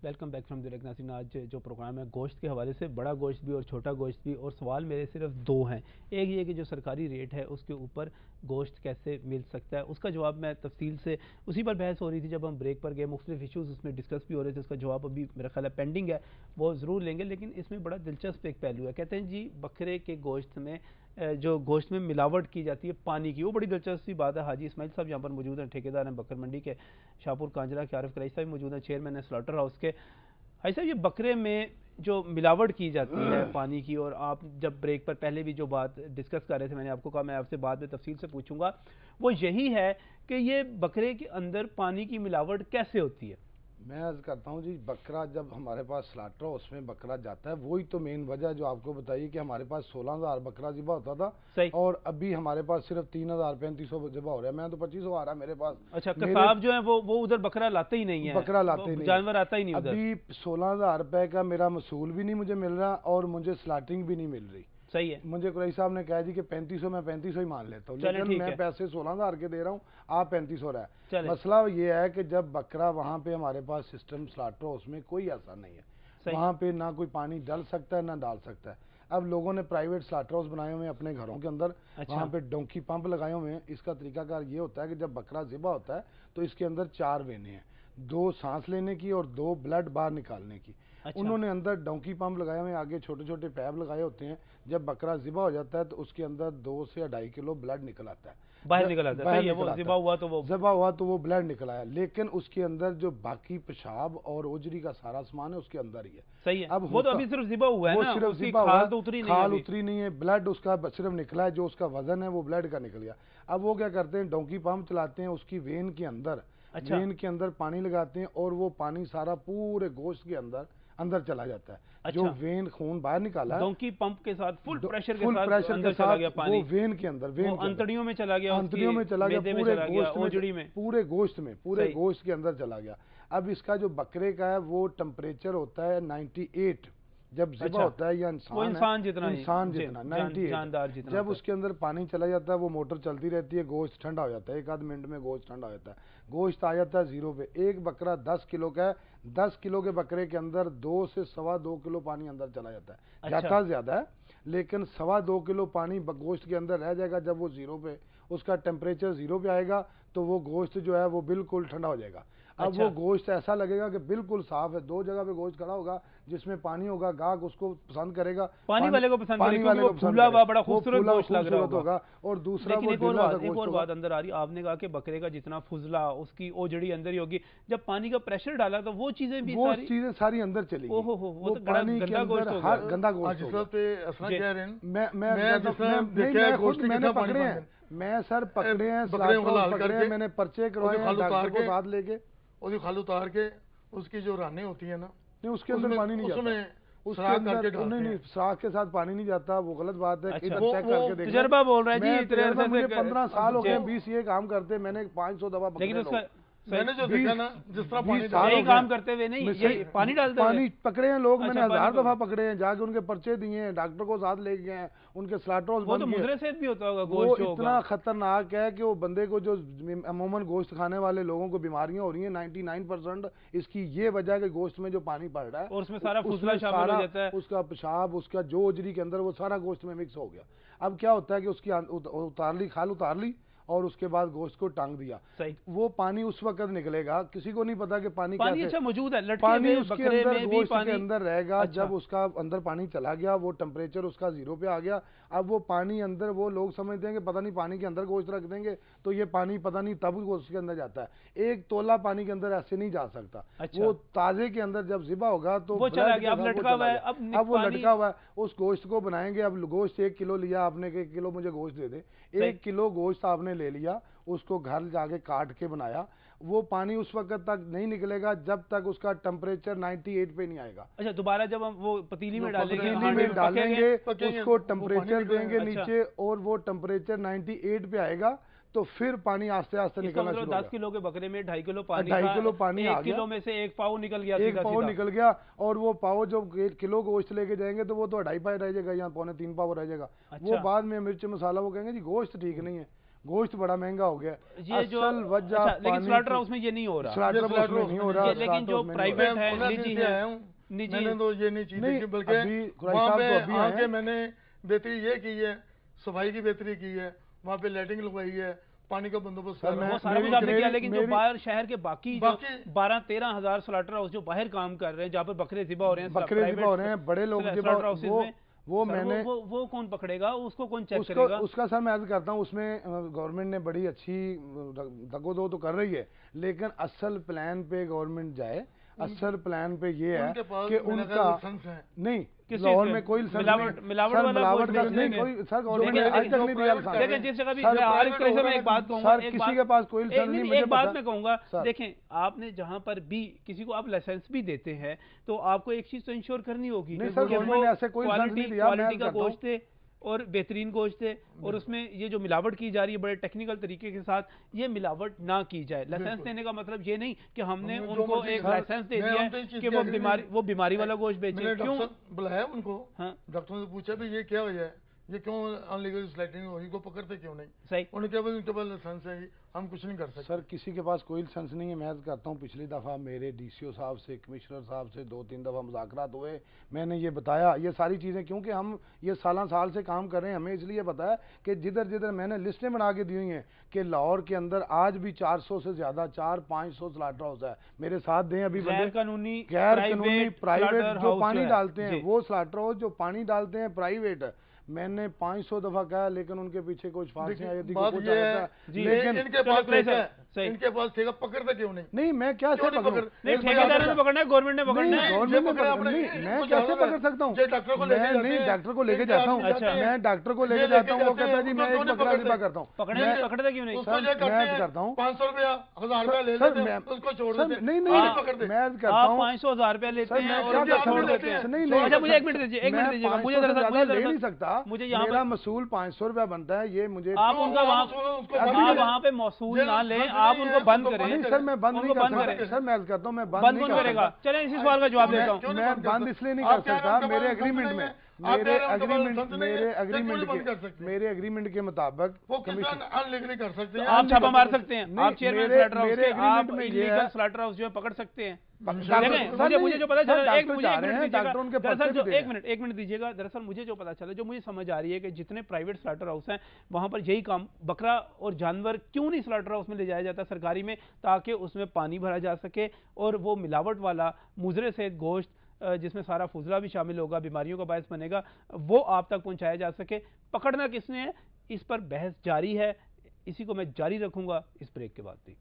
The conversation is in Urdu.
ویلکم بیک فرام ڈائریکٹ ناظرین. آج جو پروگرام ہے گوشت کے حوالے سے، بڑا گوشت بھی اور چھوٹا گوشت بھی، اور سوال میرے صرف دو ہیں. ایک یہ کہ جو سرکاری ریٹ ہے اس کے اوپر گوشت کیسے مل سکتا ہے، اس کا جواب میں تفصیل سے اسی پر بحث ہو رہی تھی جب ہم بریک پر گئے. مختلف ایشوز اس میں ڈسکس بھی ہو رہے تھے، اس کا جواب ابھی میرا خیال ہے پینڈنگ ہے، وہ ضرور لیں گے. لیکن اس میں بڑا دلچسپ ایک پہلو ہے. کہتے ہیں جی بکرے کے گوشت میں جو گوشت میں ملاوٹ کی جاتی ہے پانی کی، وہ بڑی دلچسپ بات ہے. حاجی اسماعیل صاحب یہاں پر موجود ہیں، ٹھیکیدار ہیں بکر منڈی کے. شاہپور کانجرا کے عارف قریشی صاحب موجود ہیں، چیئرمین ہیں سلاٹر ہاؤس کے. حاجی صاحب، یہ بکرے میں جو ملاوٹ کی جاتی ہے پانی کی، اور آپ جب بریک پر پہلے بھی جو بات ڈسکس کر رہے تھے، میں نے آپ کو کہا میں آپ سے بعد میں تفصیل سے پوچھوں گا، وہ یہی ہے کہ یہ بکرے کے اندر پانی کی ملاوٹ کیسے ہوتی ہے؟ میں عرض کرتا ہوں جی، بکرا جب ہمارے پاس سلاٹر ہاؤس میں بکرا جاتا ہے، وہی تو مین وجہ جو آپ کو بتائیے کہ ہمارے پاس 16,000 بکرا ذبح ہوتا تھا. صحیح. اور ابھی ہمارے پاس صرف 3,3500 ذبح ہو رہا ہے. میں تو 2500 آ رہا ہے میرے پاس. اچھا، قصاب جو ہے وہ ادھر بکرا لاتے ہی نہیں ہے، بکرا لاتے ہی نہیں، جانور آتا ہی نہیں ادھر. ابھی 16,000 روپے کا میرا محصول بھی نہیں مجھے مل رہا، اور مجھے سلاٹنگ بھی نہیں مل رہی. صحیح ہے. مجھے قریشی صاحب نے کہا جی کہ 3500 میں 3500 ہی مان لیتا ہوں، لیکن میں پیسے 16,000 کے دے رہا ہوں، آپ 3500 رہا ہے. مسئلہ یہ ہے کہ جب بکرا وہاں پہ ہمارے پاس سسٹم سلاٹر ہاؤس میں کوئی ایسا نہیں ہے، وہاں پہ نہ کوئی پانی ڈل سکتا ہے نہ ڈال سکتا ہے. اب لوگوں نے پرائیویٹ سلاٹر ہاؤس بنائے ہوئے ہیں اپنے گھروں کے اندر، وہاں پہ ڈونکی پمپ لگائے ہوئے ہیں. اس کا طریقہ کار یہ ہوتا ہے کہ جب بکرا ذبح ہوتا ہے تو اس کے اندر 4 وینے ہیں، 2 سانس لینے کی اور 2 بلڈ باہر نکالنے کی. انہوں نے اندر ڈونکی پمپ لگائے ہوئے ہیں، آگے چھوٹے چھوٹے پیپ لگائے ہوتے ہیں. جب بکرا ذبح ہو جاتا ہے تو اس کے اندر 2 سے 2.5 کلو بلڈ نکل آتا ہے، باہر نکل آتا ہے. وہ ذبح ہوا تو وہ بلڈ نکل آیا، لیکن اس کے اندر جو باقی پیشاب اور اوجری کا سارا سامان ہے اس کے اندر ہی ہے. صحیح ہے. اب وہ تو ابھی صرف ذبح ہوا ہے نا، صرف اس کی ذبح کھال تو اتری نہیں ہے، کھال اتری نہیں ہے، بلڈ اس کا صرف نکلا ہے، جو اس کا وزن ہے وہ بلڈ کا نکل گیا. اب وہ کیا کرتے ہیں، ڈونکی پمپ چلاتے ہیں، اس کی وین کے اندر پانی لگاتے ہیں، اور وہ پانی سارا پورے گوشت کے اندر چلا جاتا ہے. جو وین خون باہر نکالا ہے ڈونکی پمپ کے ساتھ فل پریشر کے ساتھ وہ وین کے اندر انتڑیوں میں چلا گیا، پورے گوشت کے اندر چلا گیا. اب اس کا جو بکرے کا ہے وہ ٹمپریچر ہوتا ہے 98 جب ذبح ہوتا ہے، یا انسان جتنا 98. جب اس کے اندر پانی چلا جاتا ہے وہ موٹر چلتی رہتی ہے، گوشت ٹھنڈا ہو جاتا ہے، 1 آدھ منٹ میں گوشت ٹھنڈا ہو جاتا ہے، گوشت آ جاتا ہے 0 پہ. ایک بکرا 10 کلو کا ہے، 10 کلو کے بکرے کے اندر 2 سے 2.25 کلو پانی اندر چلا جاتا ہے. جاتا زیادہ ہے لیکن 2.25 کلو پانی گوشت کے اندر رہ جائے گا. جب وہ 0 پہ، اس کا ٹیمپریچر 0 پہ آئے گا تو وہ گوشت جو ہے وہ بالکل ٹھنڈا ہو جائے گا. اب وہ گوشت ایسا لگے گا کہ بالکل صاف ہے. 2 جگہ پہ گوشت کھڑا ہوگا جس میں پانی ہوگا، گاہک اس کو پسند کرے گا، پانی والے کو پسند کرے گا، وہ پھولا ہوا بڑا خوبصورت گوشت لگ رہا ہوگا. اور دوسرا ایک اور بات اندر آ رہی، آپ نے کہا کہ بکرے کا جتنا فضلہ اس کی اوجڑی اندر ہی ہوگی. جب پانی کا پریشر ڈالا تو وہ چیزیں ساری اندر چلی گئی. وہ پانی کے اندر گندا گوشت میں سر پکڑے ہیں، میں نے پرچے کروائے ہیں ڈاکٹر کو ساتھ لے کے. اور جو کھال اتار کے اس کی جو رانے ہوتی ہیں نا، نہیں اس کے اندر پانی نہیں جاتا، اس کے اندر نہیں، سراخ کے ساتھ پانی نہیں جاتا. وہ غلط بات ہے. تجربہ بول رہا ہے جی، مجھے 15 سال ہو گئے، 20 یہ کام کرتے میں نے 500 دفعہ پکڑے. میں نے جو دیکھا نا، جس طرح پانی کام کرتے ہوئے نہیں، پانی ڈالتے پانی پکڑے ہیں لوگ، میں نے 1000 دفعہ پکڑے ہیں، جا کے ان کے پرچے دیے ہیں، ڈاکٹر کو ساتھ لے گئے ہیں، ان کے سلاٹر ہاؤس بند کیے. مضر صحت بھی ہوتا ہوگا وہ اتنا خطرناک ہے کہ وہ بندے کو، جو عموماً گوشت کھانے والے لوگوں کو بیماریاں ہو رہی ہیں 99% اس کی یہ وجہ ہے کہ گوشت میں جو پانی پڑ رہا ہے اور اس میں سارا فضلہ شامل ہو جاتا ہے، اس کا پیشاب، اس کا جو اوجری کے اندر، وہ سارا گوشت میں مکس ہو گیا. اب کیا ہوتا ہے کہ اس کی کھال اتار لی اور اس کے بعد گوشت کو ٹانگ دیا. وہ پانی اس وقت نکلے گا، کسی کو نہیں پتا کہ پانی اچھا موجود ہے، پانی اس کے اندر گوشت کے اندر رہے گا. جب اس کا اندر پانی چلا گیا، وہ ٹمپریچر اس کا 0 پہ آ گیا. اب وہ پانی اندر، وہ لوگ سمجھتے ہیں کہ پتہ نہیں پانی کے اندر گوشت رکھ دیں گے تو یہ پانی پتہ نہیں تب گوشت کے اندر جاتا ہے. 1 تولہ پانی کے اندر ایسے نہیں جا سکتا. وہ تازے کے اندر جب ذبح ہوگا تو وہ چلا گیا، اب لٹکا ہوا ہے. اب وہ لٹکا ہوا ہے، اس گوشت کو بنائیں گے. اب گوشت 1 کلو لیا آپ نے کہ 1 کلو مجھے گوشت دے دے. 1 کلو گوشت آپ نے لے لیا، اس کو گھر جا کے کاٹ کے بنایا. وہ پانی اس وقت تک نہیں نکلے گا جب تک اس کا ٹمپریچر 98 پہ نہیں آئے گا. اچھا، دوبارہ جب ہم وہ پتیلی میں ڈالیں گے اس کو ٹمپریچر دیں گے نیچے، اور وہ ٹمپریچر 98 پہ آئے گا تو پھر پانی آہستہ آہستہ نکلنا شروع ہوگا. 10 کلو کے بکرے میں 2.5 کلو پانی، 2.5 کلو پانی آ گیا. 1 کلو میں سے 1 پاؤ نکل گیا، 1 پاؤ نکل گیا. اور وہ پاؤ جو 1 کلو گوشت لے کے جائیں گے تو وہ تو 2.5 پاؤ رہ جائے گا یا 2.25 پاؤ رہ جائے گا. وہ بعد میں مرچ مسالہ وہ کہیں گے جی گوشت ٹھیک نہیں ہے. گوشت بڑا مہنگا ہو گیا. یہ جو لیکن سلاٹر ہاؤس میں یہ نہیں ہو رہا, سلاٹر ہاؤس میں نہیں ہو رہا, لیکن جو پرائیویٹ ہے نجی ہے, میں نے تو یہ نہیں چیز کی, بلکہ وہاں پہ آ کے میں نے بہتری یہ کی ہے, صفائی کی بہتری کی ہے, وہاں پہ لائٹنگ لگوائی ہے, پانی کا بندوبست وہ سارا کچھ آپ نے کیا, لیکن جو باہر شہر کے باقی 12-13 ہزار سلاٹر ہاؤس جو باہر کام کر رہے ہیں, جہاں پر بکرے ذبح ہو رہے ہیں, بڑے لوگ, وہ میں نے وہ کون پکڑے گا, اس کو کون چیک کرے گا؟ اس کا سر میں عرض کرتا ہوں, اس میں گورنمنٹ نے بڑی اچھی دگو دو تو کر رہی ہے, لیکن اصل پلان پہ گورنمنٹ جائے. اصل پلان پہ یہ ہے کہ ان کا نہیں, لاہور میں کوئی ملاوٹ کا نہیں, کوئی سر گورنمنٹ آج تک نہیں دیا لائسنس. دیکھیں جس جگہ بھی میں ایک بات کہوں گا, کسی کے پاس کوئی لائسنس نہیں. ایک بات میں کہوں گا, دیکھیں آپ نے جہاں پر بھی کسی کو آپ لائسنس بھی دیتے ہیں تو آپ کو ایک چیز تو انشور کرنی ہوگی کہ کوالٹی کا گوشت ہے اور بہترین گوشت ہے, اور اس میں یہ جو ملاوٹ کی جا رہی ہے بڑے ٹیکنیکل طریقے کے ساتھ, یہ ملاوٹ نہ کی جائے. لائسنس دینے کا مطلب یہ نہیں کہ ہم نے ان کو ایک لائسنس دے دیا ہے کہ وہ بیماری والا گوشت بیچے. کیوں بلایا ان کو, ڈاکٹروں سے پوچھا بھی یہ کیا وجہ ہے, یہ کیوں ان لیگل سلیٹنگ ہوئی, کو پکڑتے کیوں نہیں؟ صحیح, ان کے پاس لائسنس ہے, ہم کچھ نہیں کر سکتے. سر کسی کے پاس کوئی لائسنس نہیں ہے. میں کرتا ہوں پچھلی دفعہ میرے ڈی سی او صاحب سے, کمشنر صاحب سے 2-3 دفعہ مذاکرات ہوئے, میں نے یہ بتایا یہ ساری چیزیں, کیونکہ ہم یہ سال سے کام کر رہے ہیں, ہمیں اس لیے بتایا کہ جدھر میں نے لسٹیں بنا کے دی ہوئی ہیں کہ لاہور کے اندر آج بھی 400 سے زیادہ 400-500 سلاٹر ہاؤس ہے. میرے ساتھ دیں ابھی غیر قانونی پرائیویٹ جو پانی ڈالتے ہیں, وہ سلاٹر ہاؤس جو پانی ڈالتے ہیں پرائیویٹ, میں نے 500 دفعہ کہا, لیکن ان کے پیچھے کچھ فارسیاں آئی تھی, لیکن ان کے پاس ٹھیکہ پکڑتا کیوں نہیں؟ میں کیا سے پکڑوں؟ ٹھیکیدار نے پکڑنا ہے, گورنمنٹ نے پکڑنا ہے. میں کیسے پکڑ سکتا ہوں؟ نہیں, ڈاکٹر کو لے کے جاتا ہوں, میں ڈاکٹر کو لے کے جاتا ہوں, وہ کہتا ہے جی میں ایک بکرا ذبح کرتا ہوں. پکڑتا کیوں نہیں؟ میں کرتا ہوں 500 روپیہ 1000 روپیہ لے لیتے ہیں, اس کو چھوڑ دیتے ہیں. نہیں میں کرتا ہوں 500-1000 روپیہ لیتے ہیں اور چھوڑ دیتے ہیں. نہیں, مجھے ایک منٹ دیجیے, مجھے لے نہیں سکتا, مجھے یہاں میرا مصول 500 روپیہ بنتا ہے, یہ مجھے آپ ان کا وہاں پہ موصول نہ لیں, آپ ان کو بند کریں. سر میں بند نہیں کر سکتا, سر میں کرتا ہوں میں بند کون کرے گا؟ چلیں اسی سوال کا جواب دیتا ہوں. میں بند اس لیے نہیں کر سکتا, میرے اگریمنٹ کے مطابق آپ چھاپا مار سکتے ہیں, آپ چیئرمین سلاٹر ہاؤس کے, آپ انلیگل سلاٹر ہاؤس جو ہے پکڑ سکتے ہیں. مجھے جو پتا چلا, ایک منٹ دیجیے گا, دراصل مجھے جو پتا چلا, جو مجھے سمجھ آ رہی ہے کہ جتنے پرائیویٹ سلاٹر ہاؤس ہیں وہاں پر یہی کام, بکرا اور جانور کیوں نہیں سلاٹر ہاؤس میں لے جایا جاتا سرکاری میں, تاکہ اس میں پانی بھرا جا سکے اور وہ ملاوٹ والا مضر سے گوشت جس میں سارا فضلہ بھی شامل ہوگا, بیماریوں کا باعث بنے گا, وہ آپ تک پہنچایا جا سکے. پکڑنا کس نے ہے, اس پر بحث جاری ہے, اسی کو میں جاری رکھوں گا اس بریک کے بعد بھی.